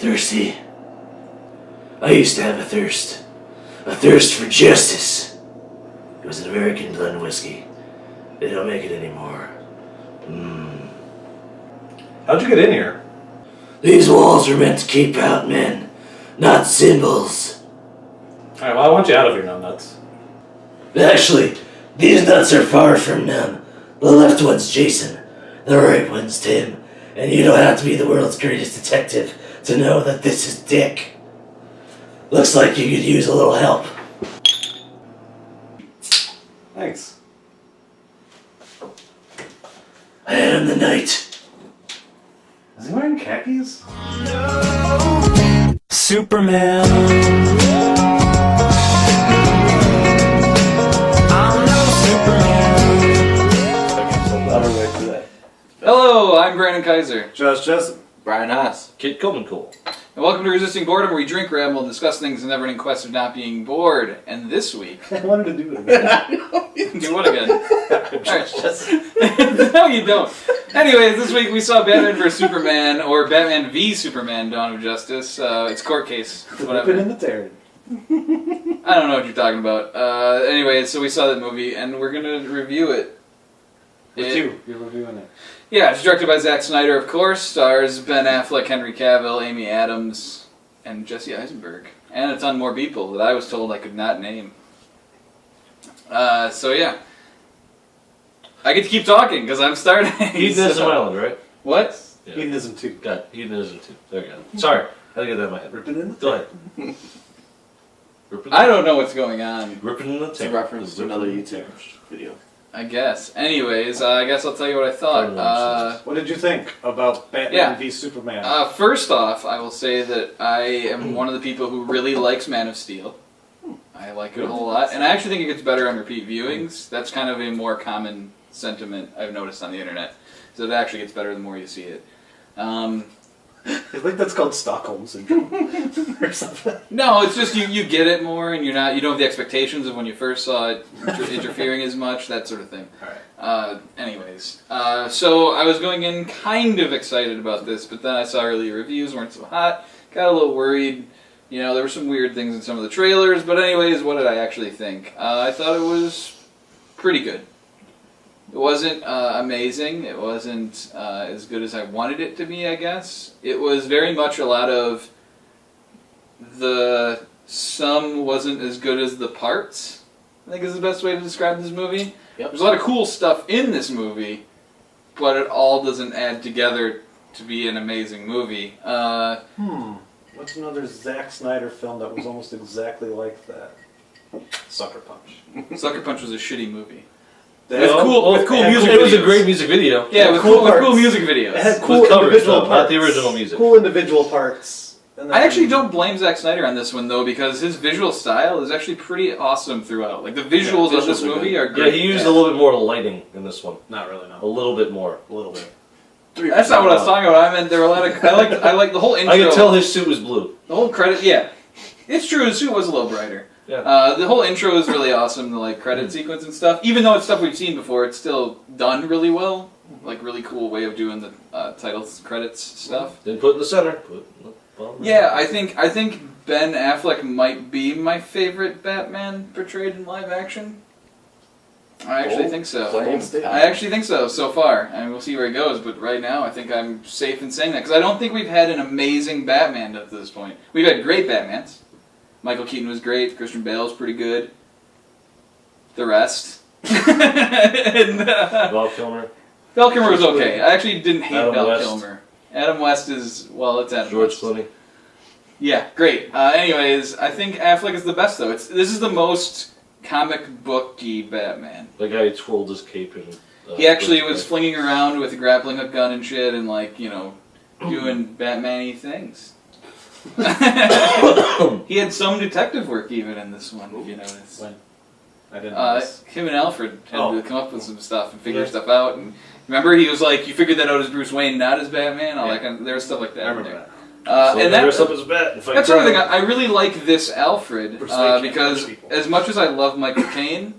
Thirsty? I used to have a thirst. A thirst for justice. It was an American blend whiskey. They don't make it anymore. How'd you get in here? These walls are meant to keep out men, not symbols. Alright, well, I want you out of here now, nuts. Actually, these nuts are far from numb. The left one's Jason, the right one's Tim, and you don't have to be the world's greatest detective to know that this is Dick. Looks like you could use a little help. Thanks. I am the knight. Is he wearing khakis? Superman. I'm no Superman. Hello, I'm Brandon Kaiser. Josh Jessup. Brian Haas. Kid Coleman Cool. And welcome to Resisting Boredom, where we drink, ramble, discuss things, and never in quest of not being bored. And this week... I wanted to do it again. Do what again? Alright. No, you don't. Anyways, this week we saw Batman vs. Superman, or Batman v Superman, Dawn of Justice. It's a court case. Whatever. in the Terran. I don't know what you're talking about. Anyways, so we saw that movie, and we're going to review it. You're reviewing it. Yeah, it's directed by Zack Snyder, of course. Stars Ben Affleck, Henry Cavill, Amy Adams, and Jesse Eisenberg. And a ton more people that I was told I could not name. So yeah. I get to keep talking, because I'm starting. Hedonism Island, right? What? Yeah. Hedonism 2. Got it. Hedonism 2. There you go. Sorry. I had to get that in my head. Ripping in the Go ahead. I don't know what's going on, Ripping in the It's a reference to another YouTube video. I guess. Anyways, I guess I'll tell you what I thought. What did you think about Batman v Superman? First off, I will say that I am one of the people who really likes Man of Steel. I like it a whole lot, and I actually think it gets better on repeat viewings. That's kind of a more common sentiment I've noticed on the internet. So it actually gets better the more you see it. I think that's called Stockholm Syndrome or something. No, it's just you get it more, and you don't have the expectations of when you first saw it interfering as much, that sort of thing. Alright. Anyways, so I was going in kind of excited about this, but then I saw early reviews weren't so hot. Got a little worried. You know, there were some weird things in some of the trailers, but anyways, what did I actually think? I thought it was pretty good. It wasn't amazing. It wasn't as good as I wanted it to be, I guess. It was very much a lot of the sum wasn't as good as the parts, I think is the best way to describe this movie. Yep. There's a lot of cool stuff in this movie, but it all doesn't add together to be an amazing movie. What's another Zack Snyder film that was almost exactly like that? Sucker Punch. Sucker Punch was a shitty movie. With cool music It was a videos. great music video. Yeah, with cool cool music It videos. had cool With covers, individual though, parts. not the original music. Cool individual parts. And then I actually don't blame Zack Snyder on this one, though, because his visual style is actually pretty awesome throughout. Like, the visuals of this movie are Yeah, great. he used a little bit more lighting in this one. Not really, no. A little bit more. A little bit. That's not what I was talking about. I meant there were a lot of... I like the whole intro. I could tell his suit was blue. The whole credit... Yeah. It's true, his suit was a little brighter. Yeah. The whole intro is really awesome, the like credit sequence and stuff. Even though it's stuff we've seen before, it's still done really well. Like, really cool way of doing the titles, credits stuff. Didn't put it in the center. Put it in the bottom. Yeah, I think Ben Affleck might be my favorite Batman portrayed in live action. I actually think so. I actually think so far. I mean, we'll see where he goes, but right now I think I'm safe in saying that. Because I don't think we've had an amazing Batman up to this point. We've had great Batmans. Michael Keaton was great. Christian Bale was pretty good. The rest. And, Val Kilmer. Val Kilmer was okay. I actually didn't hate Adam Val West. Kilmer. Adam West is, well, it's Adam George West. Clooney. Yeah, great. Anyways, I think Affleck is the best, though. This is the most comic booky Batman. The guy who twirled his cape and... He actually was flinging around with a grappling hook gun and shit and, like, you know, doing Batman-y things. He had some detective work even in this one, if you notice. When? I didn't notice. Him and Alfred had to come up with some stuff and figure stuff out. And remember, he was like, you figured that out as Bruce Wayne, not as Batman? All that kind of, there was stuff like that. I remember that. So and dress up as Bat and fight that's another thing. crime. I really like this Alfred Bruce Wayne can't because punch people. as much as I love Michael Caine,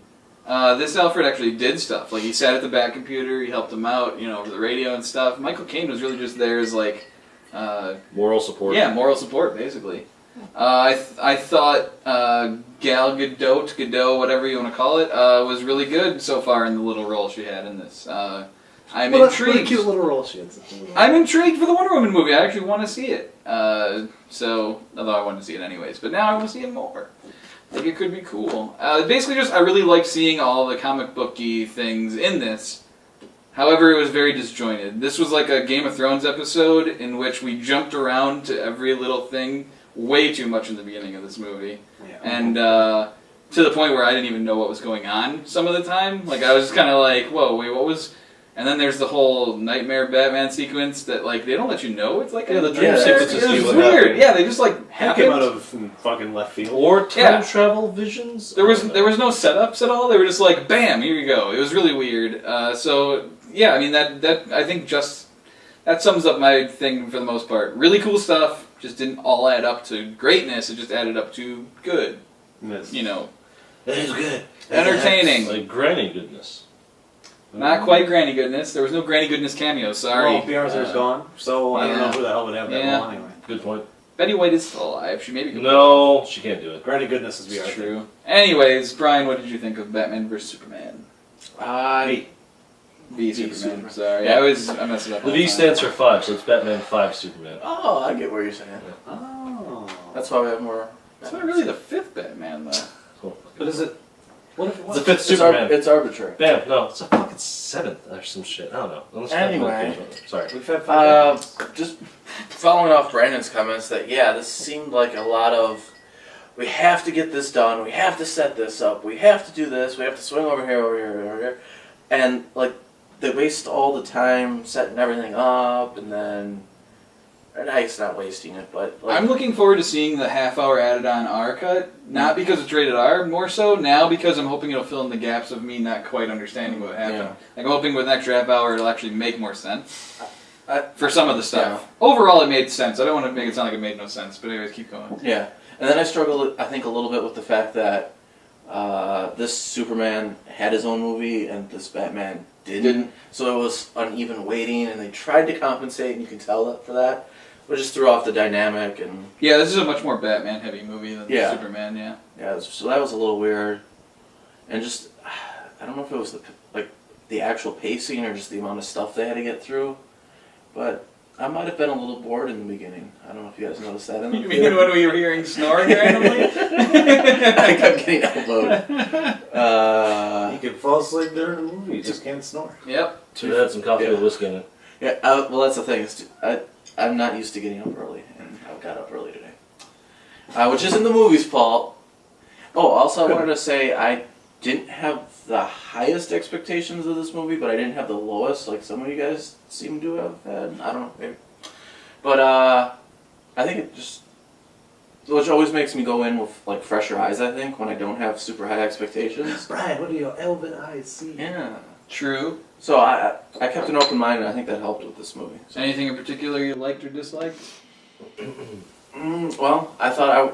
this Alfred actually did stuff. Like, he sat at the Bat computer, he helped him out, you know, over the radio and stuff. Michael Caine was really just there as, like, Moral support. Yeah, moral support, basically. I thought Gal Gadot, whatever you want to call it, was really good so far in the little role she had in this. I'm That's a pretty intrigued. cute little role she had. I'm intrigued for the Wonder Woman movie. I actually want to see it. Although I wanted to see it anyways, but now I want to see it more. I think it could be cool. Basically, I really like seeing all the comic booky things in this. However, it was very disjointed. This was like a Game of Thrones episode in which we jumped around to every little thing way too much in the beginning of this movie. Yeah. And to the point where I didn't even know what was going on some of the time. Like, I was just kind of like, whoa, wait, what was... And then there's the whole Nightmare Batman sequence that, like, they don't let you know. It's like... Yeah, the dream sequences. It was weird. Yeah, they just, like, That happened. came out of fucking left field. Or time travel visions. There was no setups at all. They were just like, bam, here you go. It was really weird. So yeah, I mean that I think just that sums up my thing for the most part. Really cool stuff. Just didn't all add up to greatness. It just added up to good. Miss. You know, That is good. entertaining. Like granny goodness. Not quite Granny Goodness. There was no Granny Goodness cameo. Sorry. Well, Beyonce's gone, so I don't know who the hell would have that Yeah. role anyway. Good point. Betty White is still alive. She maybe could. No, she can't do it. Granny Goodness is It's Beyonce. true. Anyways, Brian, what did you think of Batman vs Superman? V Superman. Sorry, Yeah. I messed it up. The all V time. stands for 5, so it's Batman 5 Superman. Oh, I get what you're saying. Oh. That's why we have more. It's not really the fifth Batman, though. Cool. But is it? What if it was? It's the 5th It's, Superman. it's arbitrary. Bam, no, it's a fucking 7th or some shit. I don't know. Unless Anyway. Sorry. We've had 5 Just following off Brandon's comments that, yeah, this seemed like a lot of, we have to get this done, we have to set this up, we have to do this, we have to swing over here, over here, over here. And, like, they waste all the time setting everything up, and then, and I guess not wasting it, but... Like, I'm looking forward to seeing the half-hour added-on R cut, not because it's rated R, more so now because I'm hoping it'll fill in the gaps of me not quite understanding what happened. Yeah. Like, I'm hoping with an extra half hour it'll actually make more sense I- for some of the stuff. Overall, it made sense. I don't want to make it sound like it made no sense, but anyways, keep going. Yeah, and then I struggled, I think, a little bit with the fact that this Superman had his own movie and this Batman didn't. So it was uneven weighting, and they tried to compensate, and you can tell that for that. But it just threw off the dynamic, and Yeah, this is a much more Batman-heavy movie than Yeah. Superman, yeah. yeah, so that was a little weird. And just, I don't know if it was the actual pacing or just the amount of stuff they had to get through, but I might have been a little bored in the beginning. I don't know if you guys noticed that in the You mean when we were hearing snoring randomly? I kept getting elbowed. You can fall asleep during the movie, you just can't snore. Yep. Should have had some coffee Yeah. with whiskey in it. Yeah, well, that's the thing. I'm not used to getting up early, and I got up early today. Which isn't the movie's fault. Oh, also, I wanted to say I didn't have the highest expectations of this movie, but I didn't have the lowest, like some of you guys seem to have had. I don't know, maybe. But I think it just... Which always makes me go in with, like, fresher eyes, I think, when I don't have super high expectations. Brian, what do your elven eyes see? Yeah. True. So I kept an open mind, and I think that helped with this movie. So. Anything in particular you liked or disliked? Well, I thought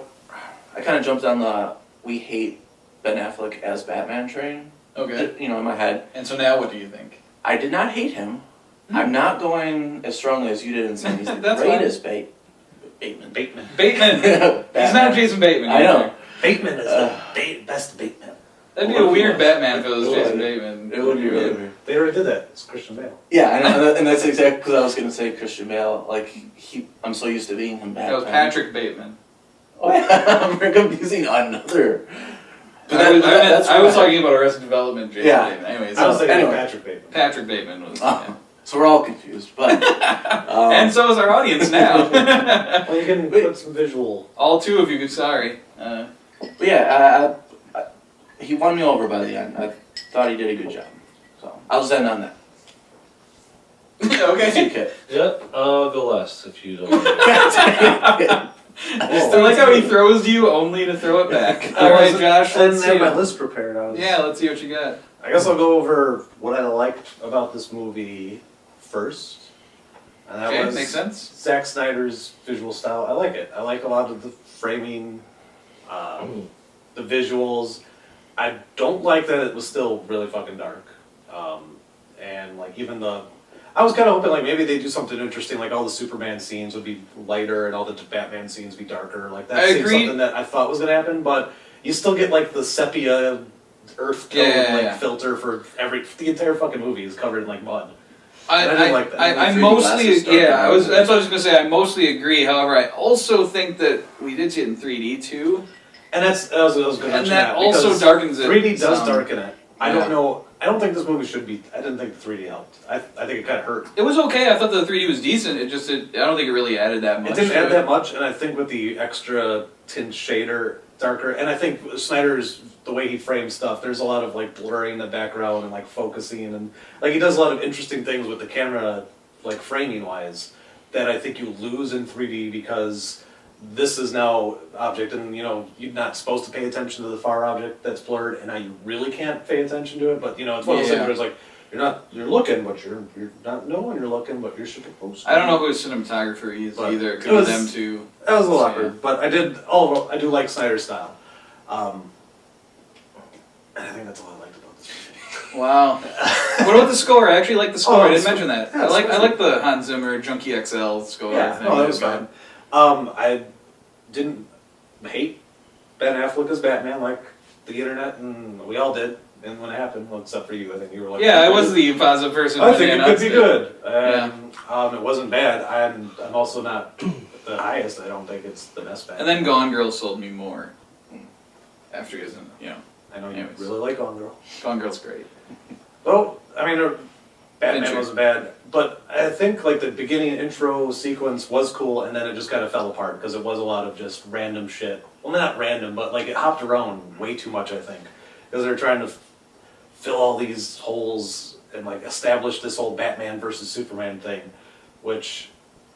I kind of jumped on the we hate Ben Affleck as Batman train. Okay. You know, in my head. And so now what do you think? I did not hate him. I'm not going as strongly as you did in saying he's the That's greatest Bateman. Bateman. Bateman! He's not Jason Bateman. I know. Bateman is the best Bateman. That'd be a weird Batman if it was Jason Bateman. It would be really weird. They already did that. It's Christian Bale. Yeah, I know, and that's exactly because I was going to say Christian Bale. Like I'm so used to being him Batman. That was Patrick Bateman. Oh yeah, I'm confusing another. I was talking about Arrested Development, Jason Yeah. Bateman. Anyways, I was thinking anyway. Patrick Bateman. Patrick Bateman was. Oh, so we're all confused, but And so is our audience now. Well, you can put some visual. All two of you, sorry. But yeah, he won me over by the end. I thought he did a good job. So I'll just end on that. Okay. Okay. Yep, I'll go last if you don't. I like how he throws you only to throw it back. All right, Josh, I let's didn't have my see. list prepared. Let's see what you got. I guess I'll go over what I liked about this movie first. And that Okay, was makes sense. Zack Snyder's visual style. I like it. I like a lot of the framing, the visuals. I don't like that it was still really fucking dark. And like even I was kind of hoping like maybe they do something interesting, like all the Superman scenes would be lighter and all the Batman scenes would be darker. Like that seems something that I thought was going to happen, but you still get like the sepia earth tone filter for the entire fucking movie is covered in like mud. I didn't like that. I mostly that's what I was gonna say. I mostly agree. However, I also think that we did see it in 3D too, and I was going to mention and that also darkens it. 3D does darken it. I don't know. I don't think this movie should be. I didn't think the 3D helped. I think it kind of hurt. It was okay. I thought the 3D was decent. I don't think it really added that much. It didn't add that much, and I think with the extra tint shader darker, and I think Snyder's the way he frames stuff. There's a lot of like blurring in the background and like focusing, and like he does a lot of interesting things with the camera, like framing wise, that I think you lose in 3D because this is now object, and you're not supposed to pay attention to the far object that's blurred, and now you really can't pay attention to it. But it's one of those things where it's like you're looking, but you're not knowing you're looking, but you're supposed to. I don't know who his cinematographer is either. It could be them too. That was a little awkward, but I do like Snyder's style. And I think that's all I liked about this movie. Wow. What about the score? I actually like the score. I didn't mention that. Yeah, I like the Hans Zimmer Junkie XL score. Yeah, thing. that was fine. I didn't hate Ben Affleck as Batman like the internet, and we all did. And when it happened, well, except for you, I think you were like, I was the positive person. I think it could be good. And it wasn't bad. I'm also not the highest. I don't think it's the best Batman. And then Gone Girl sold me more. After you guys, I know you really like Gone Girl. Gone Girl's great. Well, I mean, Batman wasn't bad, but I think like the beginning intro sequence was cool, and then it just kind of fell apart because it was a lot of just random shit. Well, not random, but like it hopped around way too much, I think, because they're trying to fill all these holes and like establish this whole Batman versus Superman thing, which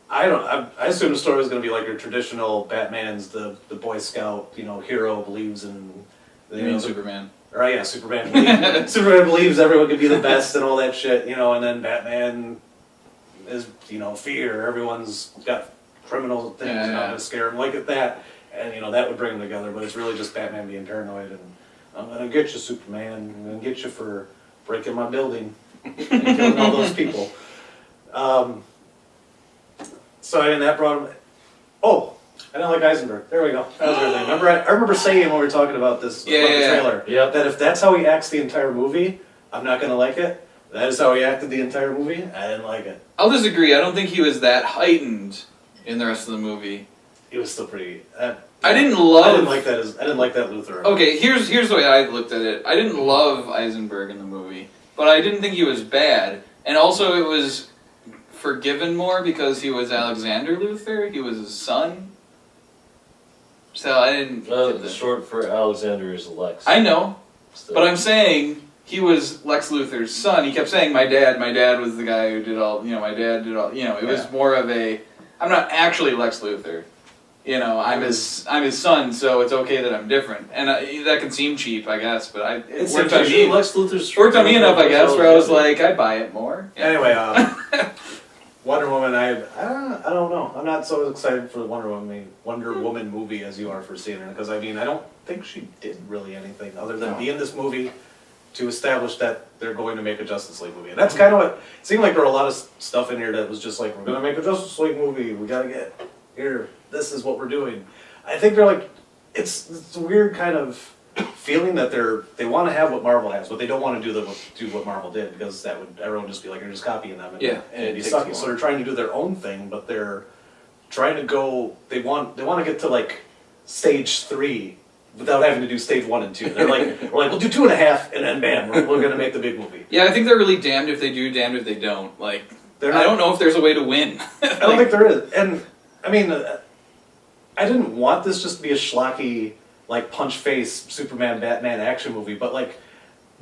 I assume the story was going to be like your traditional Batman's the Boy Scout, hero believes in. You mean Superman? Right, yeah, Superman. Superman believes everyone could be the best and all that shit, and then Batman is, fear. Everyone's got criminal things and I'm going to scare him like that. And, that would bring them together, but it's really just Batman being paranoid and I'm going to get you, Superman. I'm going to get you for breaking my building and killing all those people. So, that brought him... Oh! I don't like Eisenberg. There we go. That was everything. Remember, I remember saying when we were talking about this, the trailer, that if that's how he acts the entire movie, I'm not going to like it. That is how he acted the entire movie. I didn't like it. I'll disagree. I don't think he was that heightened in the rest of the movie. He was still pretty. I didn't like that. I didn't like that Luthor. Okay, here's the way I looked at it. I didn't love Eisenberg in the movie, but I didn't think he was bad. And also, it was forgiven more because he was Alexander Luthor. He was his son. So I didn't. The short for Alexander is Lex. I know, but I'm saying he was Lex Luthor's son. He kept saying, "My dad was the guy who did all." My dad did all. It was more of a. I'm not actually Lex Luthor. I'm his son, so it's okay that I'm different. And that can seem cheap, I guess, but it worked on me. Lex Luthor's worked on me enough, I guess, where I was like, I buy it more. Anyway, Wonder Woman, I don't know. I'm not so excited for the Wonder Woman movie as you are for seeing her, because I don't think she did really anything other than be in this movie to establish that they're going to make a Justice League movie. And that's kind of what it seemed like. There were a lot of stuff in here that was just like, we're going to make a Justice League movie. We got to get here. This is what we're doing. I think they're like, it's a weird kind of feeling that they want to have what Marvel has, but they don't want to do what Marvel did, because that would everyone just be like, you're just copying them. And it'd be sucky. So they're trying to do their own thing, but they're trying to go. They want to get to like stage 3 without having to do stage 1 and 2. They're like, we'll do 2.5, and then bam, we're gonna make the big movie. Yeah, I think they're really damned if they do, damned if they don't. Like, I don't know if there's a way to win. I don't think there is, and I mean, I didn't want this just to be a schlocky, like, punch face Superman Batman action movie, but like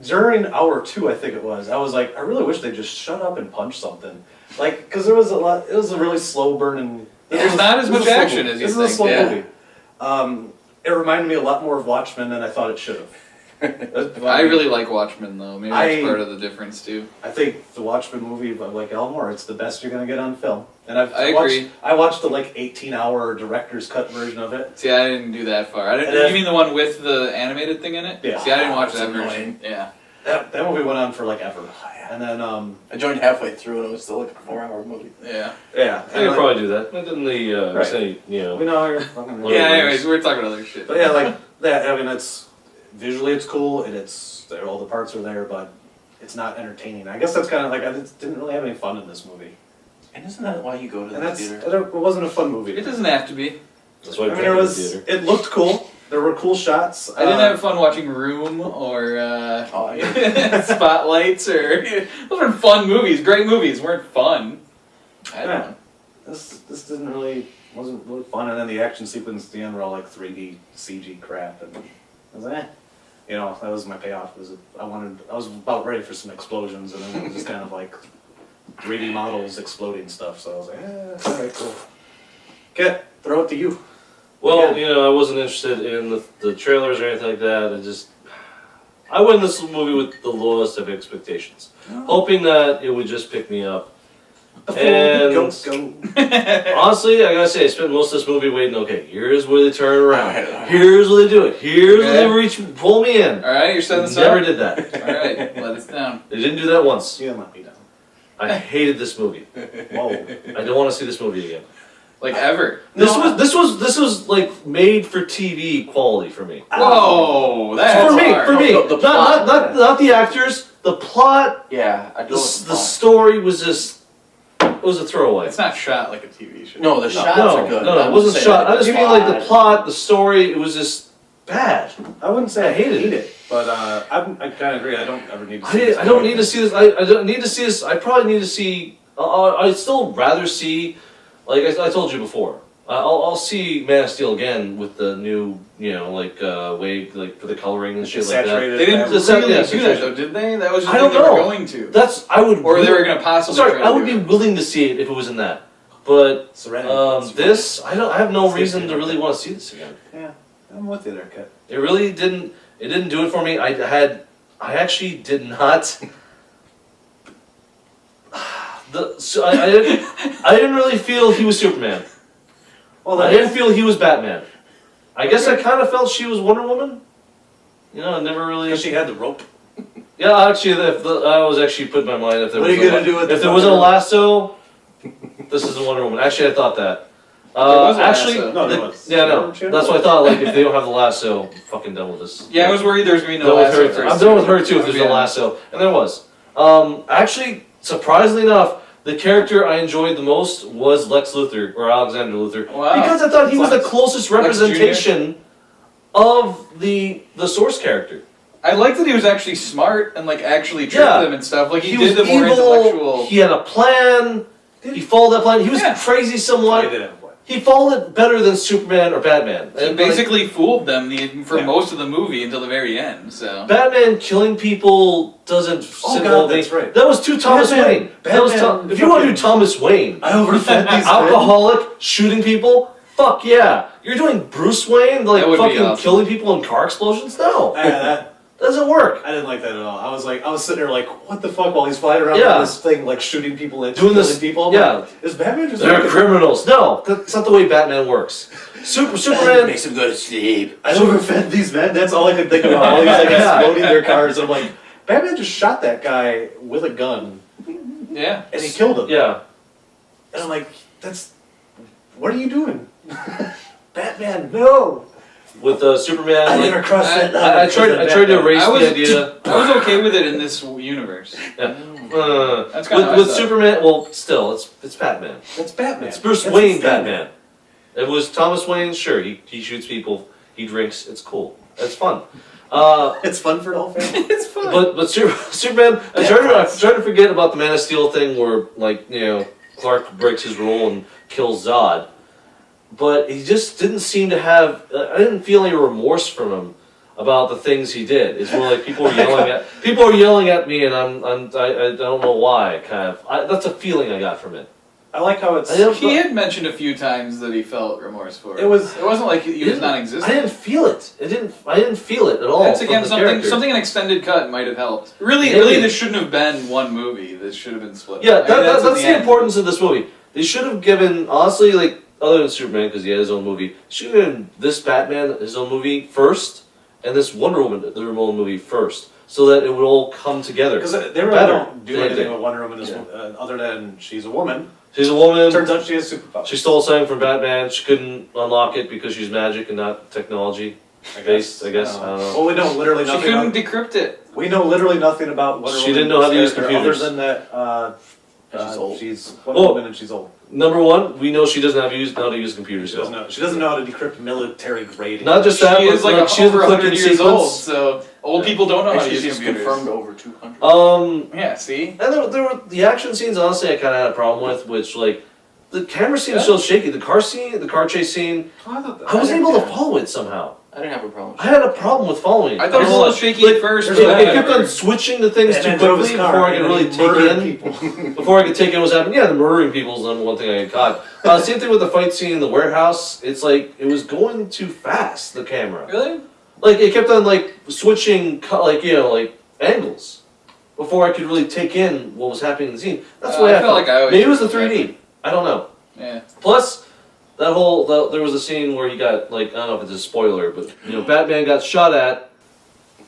during hour 2, I think it was, I was like, I really wish they'd just shut up and punch something, like, because there was a lot. It was a really slow burning. There's not as much action as you think. This is a slow movie. It reminded me a lot more of Watchmen than I thought it should have. I really like Watchmen, though. Maybe that's part of the difference, too. I think the Watchmen movie, like Elmore, it's the best you're going to get on film. And I agree. I watched the 18-hour director's cut version of it. See, I didn't do that far. You mean the one with the animated thing in it? Yeah. See, I didn't watch that version. Yeah. That movie went on for like ever. And then, I joined halfway through and it was still like a 4-hour movie. Yeah. yeah. I could probably do that. Didn't the, Right. say, you know. We know you're fucking... Yeah, anyways, we're talking other shit. But yeah, like, that, I mean, it's... Visually it's cool, and all the parts are there, but it's not entertaining. I guess that's kind of like, I just didn't really have any fun in this movie. And isn't that why you go to And the theater? it wasn't a fun movie. It doesn't have to be. That's why I I mean, put it in the theater. it looked cool. There were cool shots. I didn't have fun watching Room or Spotlights or those were fun movies. Great movies weren't fun. I don't know. This wasn't really fun, and then the action sequence at the end were all like 3D CG crap, and I was like, you know, that was my payoff. I was about ready for some explosions, and then it was just kind of like 3D models exploding stuff. So I was like, all right, cool. Okay, throw it to you. Well, Yeah. you know, I wasn't interested in the trailers or anything like that. I went in this movie with the lowest of expectations, hoping that it would just pick me up. And Go. honestly, I gotta say, I spent most of this movie waiting. Okay, here's where they turn around. Alright. Here's where they do it. Here's where Okay. they pull me in. Alright, you're setting this Never up? did that. Alright, let us down. They didn't do that once. You let me down. I hated this movie. Whoa. I don't want to see this movie again. Like ever. This was like made for TV quality for me. Whoa, that's For me, hard. for me. The plot, Not the actors. The plot. Yeah, I do. The story was just. It was a throwaway. It's not shot like a TV show. No, the shots are good. No, it wasn't shot. I just mean like the plot, the story. It was just bad. I wouldn't say I hated hate it. it, but I kind of agree. I don't ever need to. I don't need to see this. I don't need to see this. I probably need to see. I'd still rather see. Like I told you before, I'll see Man of Steel again with the new, you know, like wave, like for the coloring and shit like that. Saturated. They didn't Just really yeah, do that though, did they? That was just I don't what they were know. going to. That's I would. Or they were going to possibly Sorry, try to I would do be it. willing to see it if it was in that. But Serenity. this, I have no reason to really want to see this again. Yeah, I'm with you there, Kit. It really didn't. It didn't do it for me. I actually did not. I didn't really feel he was Superman. Well, I didn't feel he was Batman. I guess I kind of felt she was Wonder Woman. You know, I never really. because she had the rope. Yeah, actually, I was actually put in my mind if there What was are you gonna do with the if there wasn't a fucking- lasso, this isn't Wonder Woman. Actually, I thought that. was a Actually, lasso. No, there was. yeah, no. She had That's a what I thought. Like, if they don't have the lasso, I'm fucking done with this. Yeah, I was worried there was going to be Done no with her. lasso first. I'm done with her too. If there's Yeah. no lasso, and there was. Actually, surprisingly enough, the character I enjoyed the most was Lex Luthor or Alexander Luthor, Wow. because I thought he was the Lex- closest Lex representation of the source character. I liked that he was actually smart and like actually tricked Yeah. them and stuff. Like he was did the more evil. intellectual. He had a plan. He followed that plan. He was Yeah. crazy He somewhat. did have a plan. He followed it better than Superman or Batman. He And, basically fooled them for Yeah. most of the movie until the very end. So like, Batman killing people doesn't. Oh, sit God, well that's with me. right. That was too Thomas Batman- Wayne. That was Batman if you want to do fucking- Thomas Wayne, I overfed these men. alcoholic, shooting people. Fuck yeah! You're doing Bruce Wayne, like That would be fucking awesome. killing people in car explosions. No, That doesn't work. I didn't like that at all. I was sitting there like, what the fuck, while he's flying around Yeah. with this thing, like shooting people and Doing killing this- people. I'm yeah. like, is Batman just They're fucking- criminals. No, that's not the way Batman works. Superman. makes him go to sleep. I overfed these men. That's all I could think about. All these like Yeah. exploding their cars. I'm like, Batman just shot that guy with a gun yeah, and he killed him. Yeah. And I'm like, what are you doing? Batman, no. With Superman, I like, never crossed that line. I tried to erase I was the idea. I was okay with it in this universe. Yeah. That's kinda how I with saw it. Superman, well, still, it's Batman. That's Batman. It's Bruce That's Wayne his thing. Batman. It was Thomas Wayne, sure, he shoots people, he drinks, it's cool. It's fun. It's fun for the whole family. It's fun. But Superman, I tried to forget about the Man of Steel thing where, like, you know, Clark breaks his rule and kills Zod. But he just didn't seem to have, I didn't feel any remorse from him about the things he did. It's more like people are yelling at me, and I don't know why. Kind of, that's a feeling I got from it. I like how it's. He had mentioned a few times that he felt remorse for it. It wasn't like he was I non-existent. didn't feel it. I didn't feel it at all. That's from again the something. character. Something an extended cut might have helped. Really, Maybe. this shouldn't have been one movie. This should have been split. Yeah, I mean, that's at the end. importance of this movie. They should have given, honestly, like, other than Superman, because he had his own movie, should have given this Batman his own movie first, and this Wonder Woman their own movie first. so that it would all come together. Because they really don't do anything with Wonder Woman other than she's a woman. She's a woman. Turns out she has superpowers. She stole something from Batman. She couldn't unlock it because she's magic and not technology based, I guess. I don't know. Well, we know literally nothing. She couldn't decrypt it. We know literally nothing about Wonder Woman. She didn't know how to use computers. Other than that, she's old. She's Wonder Woman and she's old. Number one, we know she doesn't know how to use computers. She doesn't know. She doesn't know how to decrypt military grade. Not just that, she but is like she has a over click 100 in years sequence. old, so old people don't know how to use she's computers. confirmed over 200. Yeah, see? And there were the action scenes. Honestly, I kind of had a problem with, which like the camera scene was so shaky. The car chase scene. I wasn't able to follow it somehow. I didn't have a problem. I had a problem with following it. I thought it was a little shaky at first. It but kept on switching the things too quickly before I could really take in. Before I could take in what's happening. Yeah, the murdering people is the one thing I got caught. Same thing with the fight scene in the warehouse. It's like it was going too fast. The camera. Really? Like it kept on like switching, like angles before I could really take in what was happening in the scene. That's why I felt like I always maybe it was the 3D. I don't know. Yeah. Plus, there was a scene where he got like, I don't know if it's a spoiler, but Batman got shot at.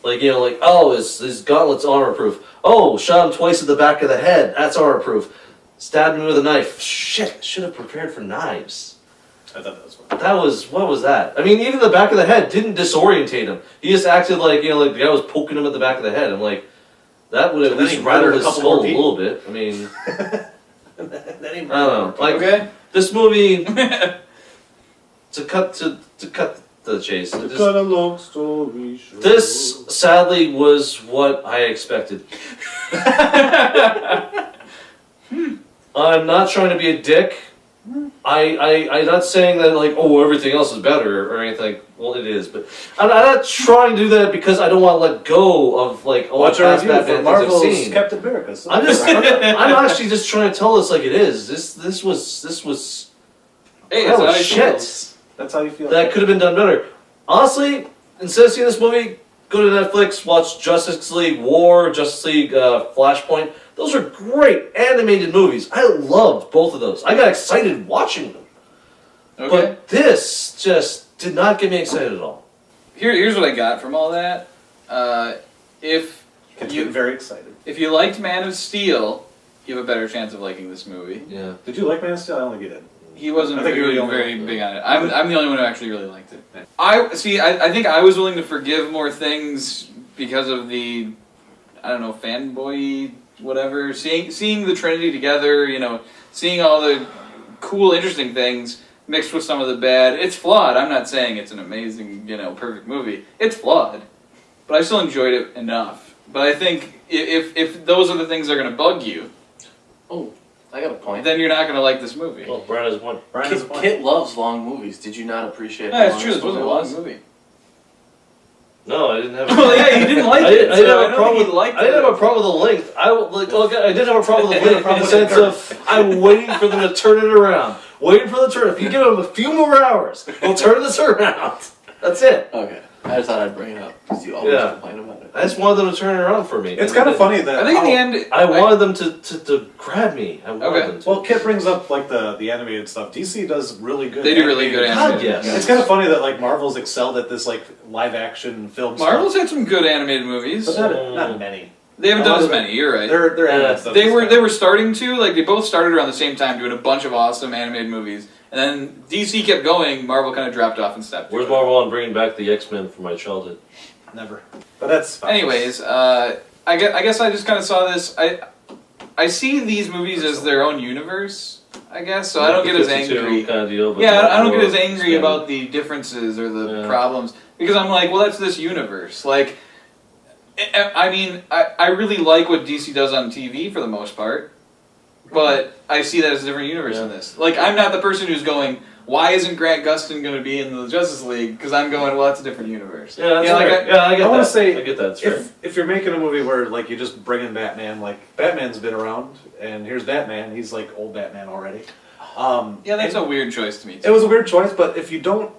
His gauntlet's armor proof. Oh, shot him twice at the back of the head. That's armor proof. Stabbed me with a knife. Shit, should have prepared for knives. I thought that was fun. What was that? I mean, even the back of the head didn't disorientate him. He just acted like the guy was poking him at the back of the head. I'm like, that would at least rattle his skull a little bit. I mean, I don't know. Like, okay. This movie, to cut the chase. Cut a long story short. This sadly was what I expected. I'm not trying to be a dick. I'm not saying that everything else is better or anything. Well, it is, but I'm not trying to do that because I don't want to let go of watch our review for Marvel's Captain America. So. I'm actually just trying to tell this like it is. This was. Hey, that it's was how shit. That's how you feel. That could have been done better. Honestly, instead of seeing this movie, go to Netflix, watch Justice League War, Justice League Flashpoint. Those are great animated movies. I loved both of those. I got excited watching them. Okay. But this just did not get me excited at all. Here's what I got from all that. If you get very excited. If you liked Man of Steel, you have a better chance of liking this movie. Yeah. Did you like Man of Steel? I don't think you did. He wasn't I think really you were the very only big on it. I'm the only one who actually really liked it. I think I was willing to forgive more things because of the, I don't know, fanboy whatever. Seeing the Trinity together, seeing all the cool, interesting things mixed with some of the bad. It's flawed. I'm not saying it's an amazing, perfect movie. It's flawed, but I still enjoyed it enough. But I think if those are the things that are going to bug you, I got a point. then you're not going to like this movie. Well, Brian has one. Kit loves long movies. Did you not appreciate Yeah, how it's long true. this This wasn't a movie long was? movie. No, I didn't have. Well, yeah, you didn't like it. I didn't have a problem with the length. I did have a problem with the length in the sense of I'm waiting for them to turn it around. Waiting for the turn. If you give them a few more hours, they'll turn this around. That's it. Okay. I just thought I'd bring it up because you always complain about it. I just wanted them to turn it around for me. It's kind of funny that I think in the end, I wanted them to grab me. I wanted them to. Well, Kit brings up the animated stuff. DC does really good. They do really good animated. God, yes. It's kind of funny that Marvel's excelled at this live action film. Marvel's stuff, had some good animated movies. but not many. They haven't done as many. You're right. They're animated stuff. They were starting to they both started around the same time doing a bunch of awesome animated movies, and then DC kept going. Marvel kind of dropped off and stepped. Where's Marvel on bringing back the X-Men from my childhood? Never. But that's fine. Anyways, I guess I just kind of saw this. I see these movies as their own universe. I guess so. I don't get as angry. Kind of deal, but I don't get as more angry about the differences or the problems because I'm like, well, that's this universe. Like, I mean, I really like what DC does on TV for the most part, but I see that as a different universe in this. Like, I'm not the person who's going, why isn't Grant Gustin going to be in the Justice League? Because I'm going, well, that's a different universe. Yeah, that's right. I get that. I want to say, I get that. That's if you're making a movie where you just bring in Batman, Batman's been around, and here's Batman. He's old Batman already. That's a weird choice to me, too. It was a weird choice, but if you don't,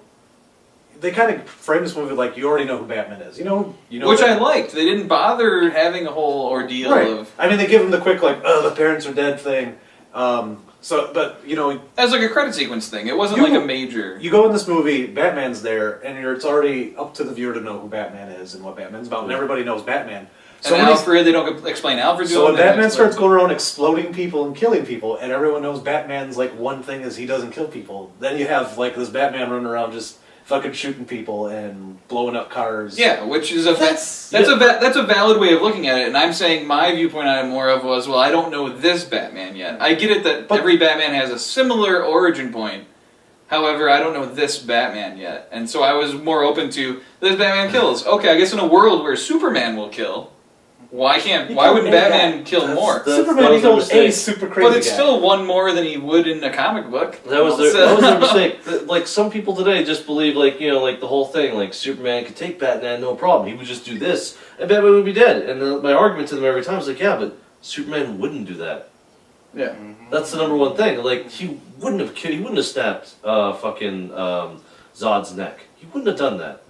they kind of frame this movie like you already know who Batman is. You know. Which Batman. I liked. They didn't bother having a whole ordeal of. I mean, they give him the quick the parents are dead thing. As a credit sequence thing, it wasn't a major. You go in this movie, Batman's there, and it's already up to the viewer to know who Batman is and what Batman's about, and everybody knows Batman. So And Alfred, they don't explain Alfred. So when doing it, Batman they starts explain- going around exploding people and killing people, and everyone knows Batman's like one thing is he doesn't kill people, then you have like this Batman running around just fucking shooting people and blowing up cars. Yeah, which is a That's- that's a valid way of looking at it, and I'm saying my viewpoint on it more of was, well, I don't know this Batman yet. I get it that But- every Batman has a similar origin point. However, I don't know this Batman yet, and so I was more open to this Batman kills. Okay, I guess in a world where Superman will kill, why wouldn't Batman kill more? Superman was their killed a mistake. super crazy But it's guy. still one more than he would in a comic book. That was their, So- that was their mistake. Like, some people today just believe, like, you know, like the whole thing, like, Superman could take Batman, no problem. He would just do this, and Batman would be dead. And my argument to them every time is like, yeah, but Superman wouldn't do that. Yeah. That's the number one thing. Like, he wouldn't have snapped fucking Zod's neck. He wouldn't have done that.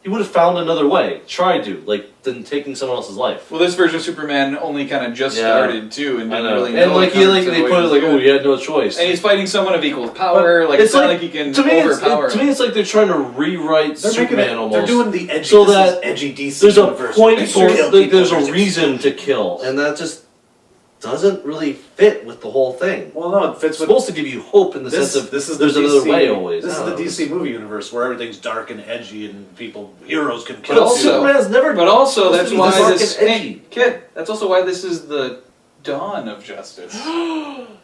He would have found another way, tried to, like, than taking someone else's life. Well, this version of Superman only kind of just Yeah. started too, and I didn't know. really know. And like, it comes to they the put way it like, he's oh, he had no choice. And he's fighting someone of equal power. But Like, it's not like he can to me, overpower. to me, it's like they're trying to rewrite They're Superman making it, almost. They're doing the edgy, So this that is edgy DC There's a universe. point They for, kill like, people, there's a there's reason to kill, and that just doesn't really fit with the whole thing. Well, no, it fits It's with supposed to give you hope in the sense of this is there's the another DC, way always. This I is the don't know. DC movie universe where everything's dark and edgy and heroes can But kill also- people. Superman's never. But also, supposed that's to be why dark this. and Hey, edgy. kid, that's also why this is the dawn of justice.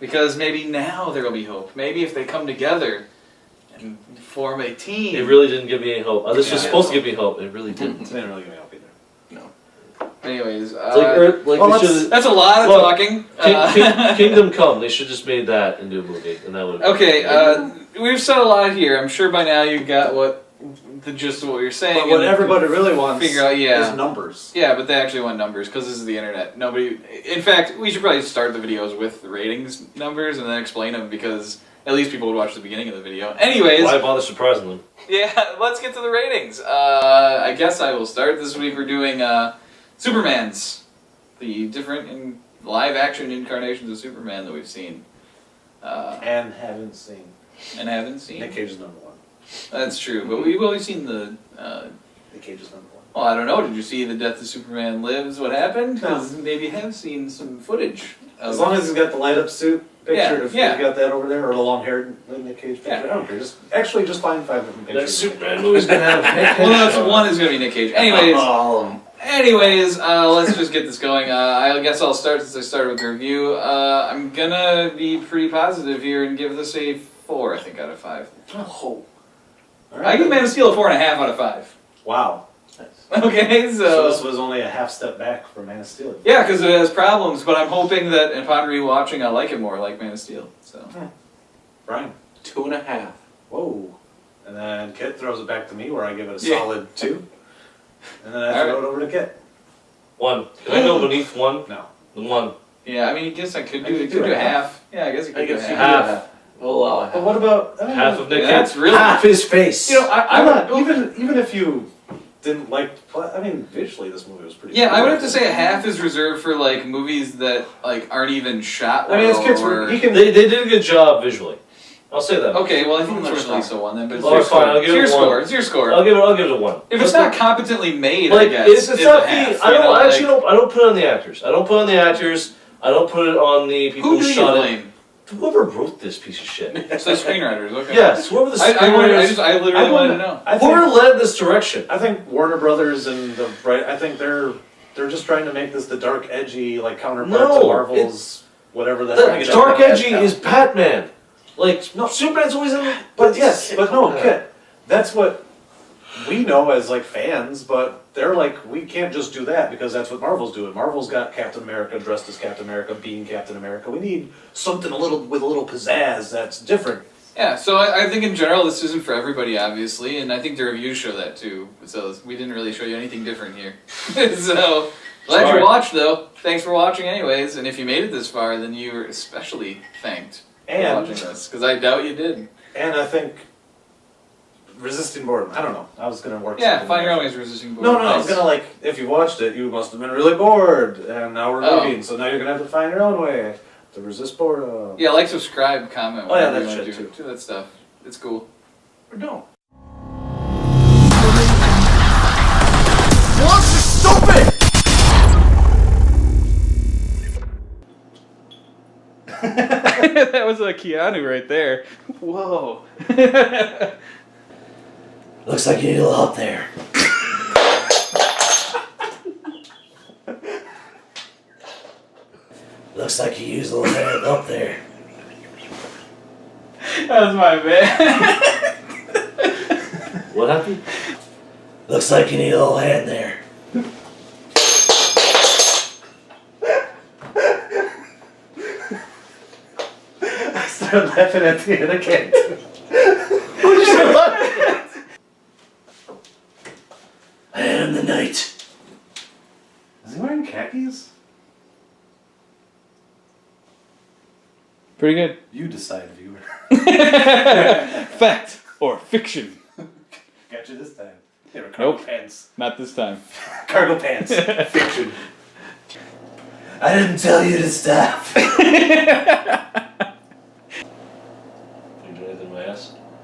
Because maybe now there will be hope. Maybe if they come together and form a team. It really didn't give me any hope. This was Yeah. supposed to give me hope. It really didn't. It didn't really give me hope either. Anyways, It's like Earth, like well, they should've- that's a lot of Well, talking. Kingdom Come. They should just made that into a movie, and that would. Okay, we've said a lot here. I'm sure by now you got what the gist of what you're saying. But what and everybody really wants figure out, yeah. is numbers. Yeah, but they actually want numbers because this is the internet. Nobody. In fact, we should probably start the videos with the ratings numbers and then explain them because at least people would watch the beginning of the video. Anyways, Why bother surprising them? yeah, let's get to the ratings. I guess I will start. This week we're doing Superman's, the different live-action incarnations of Superman that we've seen And haven't seen. and haven't seen. Nick Cage is number one. That's true, but we've only seen the. Nick Cage is number one. Well, I don't know. Did you see The Death of Superman Lives? What happened? Because maybe you have seen some footage. As long as he's got the light-up suit picture, Yeah, if yeah. you got that over there, or the long-haired Nick Cage picture, Yeah. I don't care. Just find 5 different That pictures. Superman movie's gonna have. well, that's one is going to be Nick Cage. Anyways, let's just get this going. I guess I'll start since I started with the review. I'm gonna be pretty positive here and give this a 4, I think, out of 5. Oh. All I give Man of Steel a 4.5 out of 5. Wow. Okay, So this was only a half step back for Man of Steel. yeah, because it has problems, but I'm hoping that upon rewatching, I like it more, like Man of Steel. So Brian. 2.5. Whoa. And then Kit throws it back to me where I give it a Yeah. solid 2. And then I All throw right. it over to Kit. 1. Can I go beneath 1? No. The 1. yeah, I mean, I guess I could I do could it. do Could do a a half. Yeah, I guess you I could do a guess you half. Half. We'll allow But half. what about Half of Nick That's Cage. really. Half his face. You know, I'm not even if you didn't like. I mean, visually this movie was pretty. Yeah, cool. I would have to say a half is reserved for like movies that like aren't even shot well. I mean, it's Kit's. or... He can. They did a good job visually. I'll say that. Okay, well I think I'm it's not worth sure. at least a 1 then. But it's Well, your fine, score. I'll give It's your it 1. score. It's your score. I'll give it a 1. If it's not competently made, Like, I guess it's it's not a half. the. I you don't know, actually like, don't. I don't put it on the actors. I don't put it on the actors. I don't put it on the people Who who do you shot it. blame? Whoever wrote this piece of shit. It's the screenwriters. Okay. Yes, whoever the I literally I wanted to don't- know. I whoever think, led this direction. I think Warner Brothers and the right. I think they're just trying to make this the dark, edgy like counterpart No, to Marvel's whatever the The heck. dark edgy is Batman. Like, no, Superman's always in. But yes, but no, Kit. That's what we know as like fans, but they're like, we can't just do that because that's what Marvel's doing. Marvel's got Captain America dressed as Captain America, being Captain America. We need something with a little pizzazz that's different. Yeah, so I think in general this isn't for everybody, obviously, and I think the reviews show that too. So we didn't really show you anything different here. So glad Sorry. you watched, though. Thanks for watching, anyways. And if you made it this far, then you are especially thanked for And watching this, because I doubt you did. I think resisting boredom. I don't know. I was gonna work. Yeah, something find your out. own ways resisting No, boredom. I was gonna like, if you watched it, you must have been really bored, and now we're Oh. leaving, so now you're gonna have to find your own way to resist boredom. Yeah, like, subscribe, comment, Oh, yeah, whatever that you want to shit do. Do that stuff. It's cool. Or don't. Monster, stupid! That was a Keanu right there. Whoa. Looks like you need a little help there. Looks like you use a little help there. That was my bad. What happened? Looks like you need a little hand there. I started laughing at the end again. I am the knight. Is he wearing khakis? Pretty good. You decide, viewer. Fact or fiction? Got you this time. They were cargo Nope. pants. Not this time. Cargo pants. Fiction. I didn't tell you to stop. You do anything in my ass?